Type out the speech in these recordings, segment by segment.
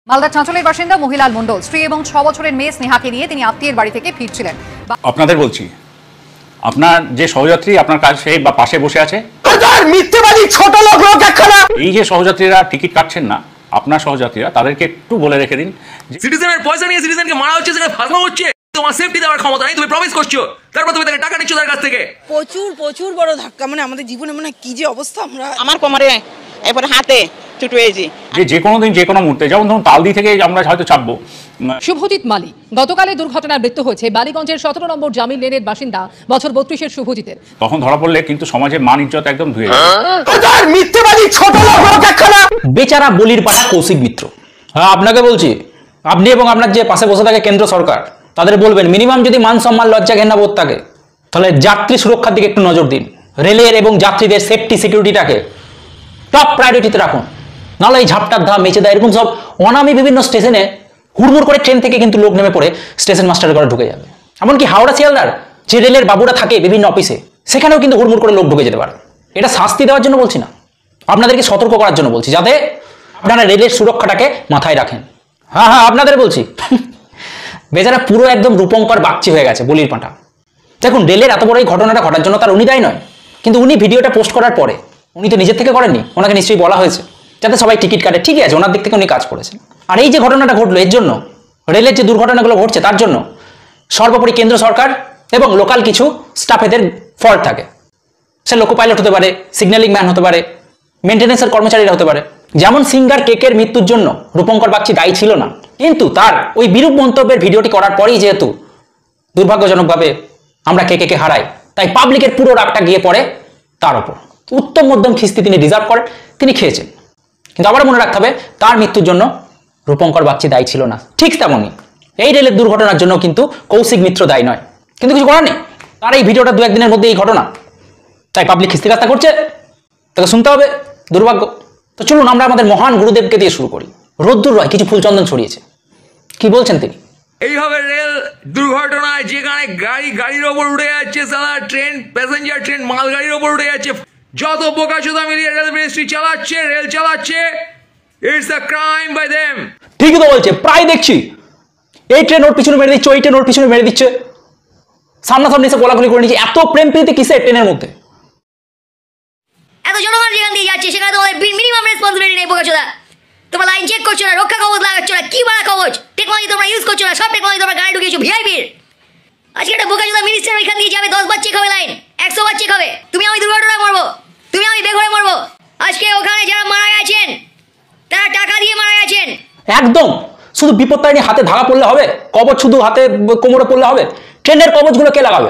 মালদার চাঁচলের বাসিন্দা মহিলাল মণ্ডল স্ত্রী এবং 6 বছরের মেয়ে স্নেহাকে নিয়ে তিনি আত্মীয়ের বাড়ি থেকে ফিরছিলেন। আপনাদের বলছি, আপনার যে সহযাত্রী আপনার কাছে বা পাশে বসে আছে, মিথ্যেবাদী ছোট লোক একখানা। এই যে সহযাত্রীরা টিকিট কাটছেন না, আপনার সহযাত্রীরা, তাদেরকে একটু বলে রেখে দিন, সিটিজেনের পয়সা নিয়ে সিটিজেনকে মারা হচ্ছে, সেখানে ফাঁসা হচ্ছে। তোমার সেফটি দেওয়ার ক্ষমতা নেই, তুমি প্রমিস করছো, তারপর তুমি তাকে টাকা নিচ্ছ তার কাছ থেকে। প্রচুর বড় ধাক্কা, মানে আমাদের জীবনে মানে কি যে অবস্থা। আমার কোমরে এরপরে হাতে চুট হয়েছে। যে কোনো দিন যে কোনো মুহূর্তে, যেমন ধরুন তালদি থেকে আমরা হয়তো চাপবো। শুভজিৎ মালি গতকালের দুর্ঘটনার মৃত্যু হয়েছে বালিগঞ্জের 17 নম্বর জামিল লেনের বাসিন্দা বছর 32-এর শুভজিতের। তখন ধরা পড়লে কিন্তু সমাজে মান ইজ্জত একদম ধুয়ে যাবে। মিথ্যেবাদী ছোট লোক একখানা। বেচারা বলির পাঠা কৌশিক মিত্র। হ্যাঁ, আপনাকে বলছি, আপনি এবং আপনার যে পাশে বসে থাকে কেন্দ্র সরকার, তাদের বলবেন মিনিমাম যদি মান সম্মান লজ্জা ঘেন্না বোধ থাকে, তাহলে যাত্রী সুরক্ষার দিকে একটু নজর দিন। রেলের এবং যাত্রীদের সেফটি সিকিউরিটিটাকে টপ প্রায়োরিটিতে রাখুন। নাহলে এই ঝাপটার ধাম মেচে দেয়, এরকম সব অনামি বিভিন্ন স্টেশনে হুড়মুড় করে ট্রেন থেকে কিন্তু লোক নেমে পড়ে স্টেশন মাস্টারের ঘরে ঢুকে যাবে। এমনকি হাওড়া শিয়ালদার যে রেলের বাবুরা থাকে বিভিন্ন অফিসে, সেখানেও কিন্তু হুড়মুড় করে লোক ঢুকে যেতে পারে। এটা শাস্তি দেওয়ার জন্য বলছি না, আপনাদেরকে সতর্ক করার জন্য বলছি, যাতে আপনারা রেলের সুরক্ষাটাকে মাথায় রাখেন। হ্যাঁ, আপনাদের বলছি, বেচারা পুরো একদম রূপঙ্কর বাগচি হয়ে গেছে বলির পাঁঠা। দেখুন, রেলের এত বড় এই ঘটনাটা ঘটার জন্য তার উনি দায়ী নয়, কিন্তু উনি ভিডিওটা পোস্ট করার পরে উনি তো নিজের থেকে করেননি, ওনাকে নিশ্চয়ই বলা হয়েছে যাতে সবাই টিকিট কাটে। ঠিকই আছে, ওনার দিক থেকে উনি কাজ করেছেন। আর এই যে ঘটনাটা ঘটলো, এর জন্য রেলের যে দুর্ঘটনাগুলো ঘটছে, তার জন্য সর্বোপরি কেন্দ্র সরকার এবং লোকাল কিছু স্টাফেদের ফল্ট থাকে। সে লোকো পাইলট হতে পারে, সিগন্যালিং ম্যান হতে পারে, মেনটেন্যান্সের কর্মচারীরা হতে পারে। যেমন সিঙ্গার কেকের মৃত্যুর জন্য রূপঙ্কর বাগচি দায়ী ছিল না, কিন্তু তার ওই বিরূপ মন্তব্যের ভিডিওটি করার পরেই যেহেতু দুর্ভাগ্যজনকভাবে আমরা কেকে হারাই, তাই পাবলিকের পুরো রাগটা গিয়ে পড়ে তার ওপর। উত্তম মধ্যম খিস্তি তিনি ডিজার্ভ করেন, তিনি খেয়েছেন। কিন্তু আবার মনে রাখতে হবে, তার মৃত্যুর জন্য রূপঙ্কর বাগচি দায়ী ছিল না। ঠিক তেমনই এই রেলের দুর্ঘটনার জন্য কিন্তু কৌশিক মিত্র দায়ী নয়, কিন্তু কিছু করার নেই। তার এই ভিডিওটা 2-1 দিনের মধ্যে এই ঘটনা, তাই পাবলিক খিস্তি রাস্তা করছে, তাকে শুনতে হবে। দুর্ভাগ্য। তো চলুন আমরা আমাদের মহান গুরুদেবকে দিয়ে শুরু করি। রোদ্দুর রয় কিছু ফুলচন্দন ছড়িয়েছে, কি বলছেন তিনি? এইভাবে রেল দুর্ঘটনায় যেখানে গাড়ির ওপর উঠে যাচ্ছে, সারা ট্রেন, প্যাসেঞ্জার ট্রেন, মালগাড়ির ওপর উঠে যাচ্ছে, যত বোকাচোদা মিলিয়ে রেল মিনিস্ট্রি চালাচ্ছে, রেল চালাচ্ছে, it's a crime by them. ঠিকই তো বলছে, প্রায় দেখছি এই ট্রেন ওর পিছনে মেরে দিচ্ছে, ওই ট্রেন ওর পিছনে মেরে দিচ্ছে, সামনাসামনি এসে গোলাগুলি করে নিচ্ছে। এত প্রেম প্রীতি কিসে ট্রেনের মধ্যে? এত জনগণ যেখান দিয়ে যাচ্ছে, সেখানে তোমাদের মিনিমাম রেসপন্সিবিলিটি নেই বোকাচোদা। তোমরা লাইন চেক করছো না, রক্ষা কবচ লাগাচ্ছ না, কি বাড়া কবচ টেকনোলজি তোমরা ইউজ করছো না, সব টেকনোলজি তোমরা গাড়ি ঢুকিয়েছো ভিআইপির। আজকে একটা বোকাচোদা মিনিস্টার ওইখান দিয়ে যাবে, 10 বার চেক হবে লাইন, 100 বার চেক হবে। তুমি আমি দুর্ঘটনা মরবো, তুমি আমি বেঘরে মরবো। আজকে ওখানে যারা মারা গেছেন, তারা টাকা দিয়ে মারা গেছেন। একদম শুধু বিপত্তায় নিয়ে হাতে ধাগা পড়লে হবে, কবচ শুধু হাতে কোমরে পড়লে হবে? ট্রেনের কবচগুলো কে লাগাবে?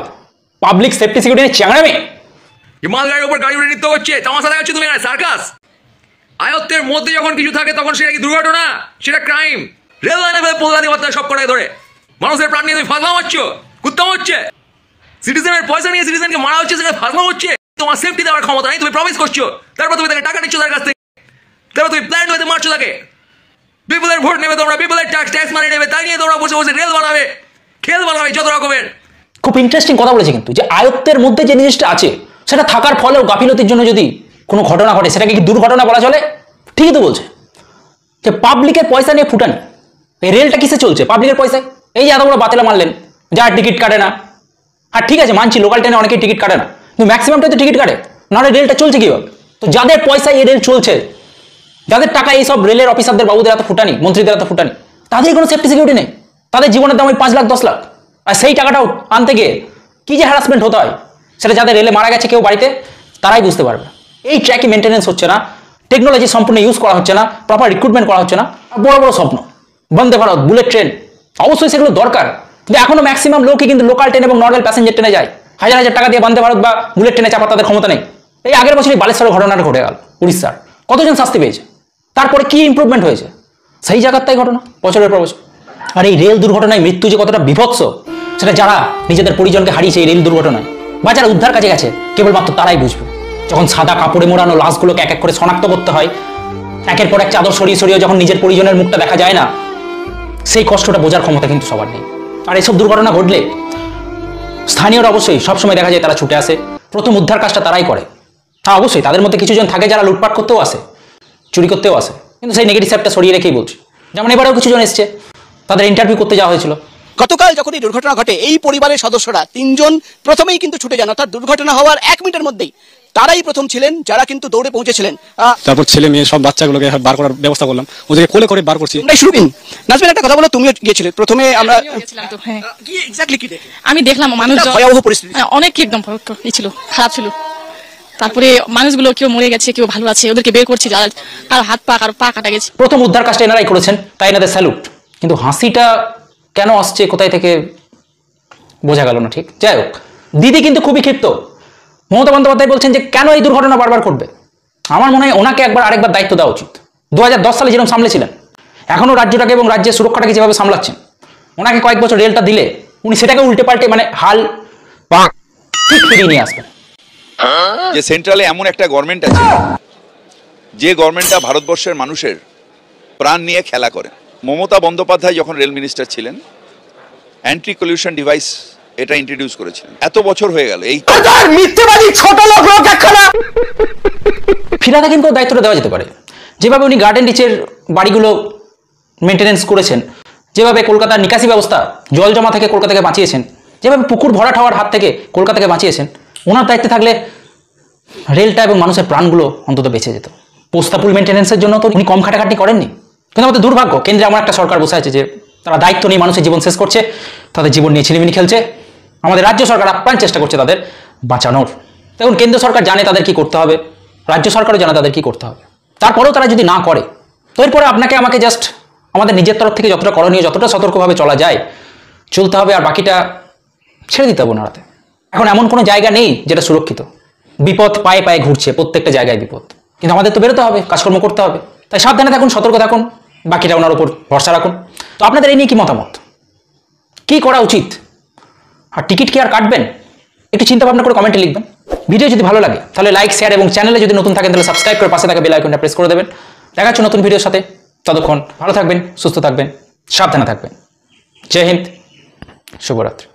পাবলিক সেফটি সিকিউরিটি চ্যাংড়ামি। মালগাড়ির উপর গাড়ি উঠে নৃত্য হচ্ছে, তামাশা দেখাচ্ছ তুমি, সার্কাস। আয়ত্তের মধ্যে যখন কিছু থাকে তখন সেটা কি দুর্ঘটনা? সেটা ক্রাইম। রেল লাইনে পোলদানি মাত্রা সব কটায় ধরে মানুষের প্রাণ নিয়ে তুমি ফাঁসলাম হচ্ছে, কুত্তাম হচ্ছে। সিটিজেনের পয়সা নিয়ে সিটিজেনকে মারা হচ্ছে, সেখানে ফাঁসলাম হচ্ছে। তোমার সেফটি দেওয়ার ক্ষমতা নেই, তুমি প্রমিস করছো, তারপর তুমি তাকে টাকা নিচ্ছ তার কাছ থেকে, তারপর তুমি প্ল্যান হয়ে মারছো তাকে। পিপলের ভোট নেবে তোমরা, পিপলের ট্যাক্স মানি নেবে, তাই নিয়ে তোমরা বসে বসে রেল বানাবে, খেল বানাবে যত রকমের। খুব ইন্টারেস্টিং কথা বলেছে কিন্তু, যে আয়ত্তের মধ্যে যে জিনিসটা আছে সেটা থাকার ফলেও গাফিলতির জন্য যদি কোনো ঘটনা ঘটে, সেটাকে কি দুর্ঘটনা বলা চলে? ঠিকই তো বলছে, যে পাবলিকের পয়সা নিয়ে ফুটানি। এই রেলটা কিসে চলছে? পাবলিকের পয়সায়। এই যে এত বড় বাতিলা মারলেন, যারা টিকিট কাটে না। আর ঠিক আছে, মানছি লোকাল ট্রেনে অনেকেই টিকিট কাটে না, কিন্তু ম্যাক্সিমামটাই তো টিকিট কাটে, নাহলে রেলটা চলছে কীভাবে? তো যাদের পয়সায় এই রেল চলছে, যাদের টাকা এইসব রেলের অফিসারদের বাবুদের এত ফুটানি, মন্ত্রীদের এত ফুটানি, তাদের কোনো সেফটি সিকিউরিটি নেই। তাদের জীবনের দাম ওই 5 লাখ 10 লাখ, আর সেই টাকাটাও আনতে গিয়ে কি যে হ্যারাসমেন্ট হতে হয়, সেটা যাদের রেলে মারা গেছে কেউ বাড়িতে, তারাই বুঝতে পারবে। এই ট্র্যাকে মেনটেন্যান্স হচ্ছে না, টেকনোলজি সম্পূর্ণ ইউজ করা হচ্ছে না, প্রপার রিক্রুটমেন্ট করা হচ্ছে না। আর বড় বড় স্বপ্ন, বন্দে ভারত, বুলেট ট্রেন, অবশ্যই সেগুলো দরকার, কিন্তু এখনো ম্যাক্সিমাম লোকই কিন্তু লোকাল ট্রেন এবং নর্মাল প্যাসেঞ্জার ট্রেনে যায়। হাজার হাজার টাকা দিয়ে বন্দে ভারত বা বুলেট ট্রেনে চাপার তাদের ক্ষমতা নেই। এই আগের বছরই বালেশ্বরের ঘটনাটা ঘটে গেল, উড়িষ্যার। কতজন শাস্তি পেয়েছে, তারপরে কি ইমপ্রুভমেন্ট হয়েছে? সেই জায়গার তাই ঘটনা বছরের পর বছর। আর এই রেল দুর্ঘটনায় মৃত্যু যে কতটা বিভৎস, সেটা যারা নিজেদের পরিজনকে হারিয়েছে এই রেল দুর্ঘটনায়, বা যারা উদ্ধার কাজে গেছে, কেবলমাত্র তারাই বুঝবে। যখন সাদা কাপড়ে মোড়ানো লাশগুলোকে এক এক করে শনাক্ত করতে হয়, একের পর এক চাদর সরিয়ে সরিয়ে যখন নিজের পরিজনের মুখটা দেখা যায় না, সেই কষ্টটা বোঝার ক্ষমতা কিন্তু সবার নেই। আর এইসব দুর্ঘটনা ঘটলে স্থানীয়রা অবশ্যই সবসময় দেখা যায় তারা ছুটে আসে, প্রথম উদ্ধার কাজটা তারাই করে। হ্যাঁ, অবশ্যই তাদের মধ্যে কিছুজন থাকে যারা লুটপাট করতেও আসে, চুরি করতেও আসে, কিন্তু সেই নেগেটিভ সাইডটা সরিয়ে রেখেই বলছি। যেমন এবারেও কিছু জন এসছে, তাদের ইন্টারভিউ করতে যাওয়া হয়েছিল। গতকাল যখন এই দুর্ঘটনা ঘটে এই পরিবারের সদস্যরা 3 জন প্রথমেই কিন্তু ছুটে যান, অর্থাৎ দুর্ঘটনা হওয়ার 1 মিনিটের মধ্যেই তারাই প্রথম ছিলেন যারা কিন্তু দৌড়ে পৌঁছেছিলেন। তারপর ছেলে মেয়ে সব বাচ্চাগুলোকে বার করার ব্যবস্থা করলাম, ওদেরকে কোলে করে বার করছি। শুরুবিন নাজমিন, একটা কথা বলো, তুমিও গিয়েছিলে প্রথমে? আমরা গিয়েছিলাম তো, হ্যাঁ। কি এক্স্যাক্টলি কি দেখলে? আমি দেখলাম মানুষজন, ভয়াবহ পরিস্থিতি, অনেক একদম ছিল, খারাপ ছিল। তারপরে মানুষগুলো কেউ মরে গেছে, কেউ ভালো আছে, ওদেরকে বের করছে, কারো হাত পা কারো পা কাটা গেছে। প্রথম উদ্ধার কাজটা এনারাই করেছেন, তাই এনাদের স্যালুট। কিন্তু হাসিটা কেন আসছে, কোথায় থেকে বোঝা গেল না ঠিক। যাই হোক, দিদি কিন্তু খুবই ক্ষিপ্ত। মমতা বন্দ্যোপাধ্যায় বলছেন যে কেন এই দুর্ঘটনা বারবার করবে। আমার মনে হয় ওনাকে আরেকবার দায়িত্ব দেওয়া উচিত। 2010 সালে যেরকম সামলেছিলেন, এখনও রাজ্যটাকে এবং রাজ্যের সুরক্ষাটাকে যেভাবে সামলাচ্ছেন, ওনাকে কয়েক বছর রেলটা দিলে উনি সেটাকে উল্টে পাল্টে মানে হাল ঠিক ফিরিয়ে নিয়ে আসবেন। যে সেন্ট্রালে এমন একটা গভর্নমেন্ট আছে যে গভর্নমেন্টটা ভারতবর্ষের মানুষের প্রাণ নিয়ে খেলা করে। মমতা বন্দ্যোপাধ্যায় যখন রেল মিনিস্টার ছিলেন অ্যান্টি কলিউশন ডিভাইস এটা ইন্ট্রোডিউস করেছিলেন। এত বছর হয়ে গেল, এই মিথ্যেবাদী ছোট লোক একখানা। ফিরাদা কিন্তু দায়িত্বটা দেওয়া যেতে পারে। যেভাবে উনি গার্ডেন রিচের বাড়িগুলো মেনটেনেন্স করেছেন, যেভাবে কলকাতার নিকাশি ব্যবস্থা জল জমা থেকে কলকাতাকে বাঁচিয়েছেন, যেভাবে পুকুর ভরাট হওয়ার হাত থেকে কলকাতাকে বাঁচিয়েছেন, ওনার দায়িত্বে থাকলে রেলটা এবং মানুষের প্রাণগুলো অন্তত বেঁচে যেত। পোস্তাপুল মেনটেনেন্সের জন্য তো উনি কম খাটাখাটি করেননি। কিন্তু আমাদের দুর্ভাগ্য, কেন্দ্রে এমন একটা সরকার বসে আছে যে তারা দায়িত্ব নিয়ে মানুষের জীবন শেষ করছে, তাদের জীবন নিয়ে ছিনিমিনি খেলছে। আমাদের রাজ্য সরকার আপ্রাণ চেষ্টা করছে তাদের বাঁচানোর। দেখুন, কেন্দ্র সরকার জানে তাদের কি করতে হবে, রাজ্য সরকারও জানে তাদের কি করতে হবে। তারপরেও তারা যদি না করে, তো এরপরে আপনাকে আমাকে জাস্ট আমাদের নিজের তরফ থেকে যতটা করণীয়, যতটা সতর্কভাবে চলা যায় চলতে হবে, আর বাকিটা ছেড়ে দিতে হবে ওনারাতে। এখন এমন কোনো জায়গা নেই যেটা সুরক্ষিত। বিপদ পায়ে পায়ে ঘুরছে, প্রত্যেকটা জায়গায় বিপদ। কিন্তু আমাদের তো বেরোতে হবে, কাজকর্ম করতে হবে। তাই সাবধানে থাকুন, সতর্ক থাকুন, বাকিটা ওনার উপর ভরসা রাখুন। তো আপনাদের এই নিয়ে কি মতামত, কি করা উচিত, আর টিকিট কি আর কাটবেন, একটু চিন্তা ভাবনা করে কমেন্টে লিখবেন। ভিডিও যদি ভালো লাগে তাহলে লাইক, শেয়ার এবং চ্যানেলে যদি নতুন থাকেন তাহলে সাবস্ক্রাইব করে পাশে থাকা বেল আইকনটা প্রেস করে দেবেন। দেখা হচ্ছে নতুন ভিডিওর সাথে। ততক্ষণ ভালো থাকবেন, সুস্থ থাকবেন, সাবধানে থাকবেন। জয় হিন্দ, শুভরাত্রি।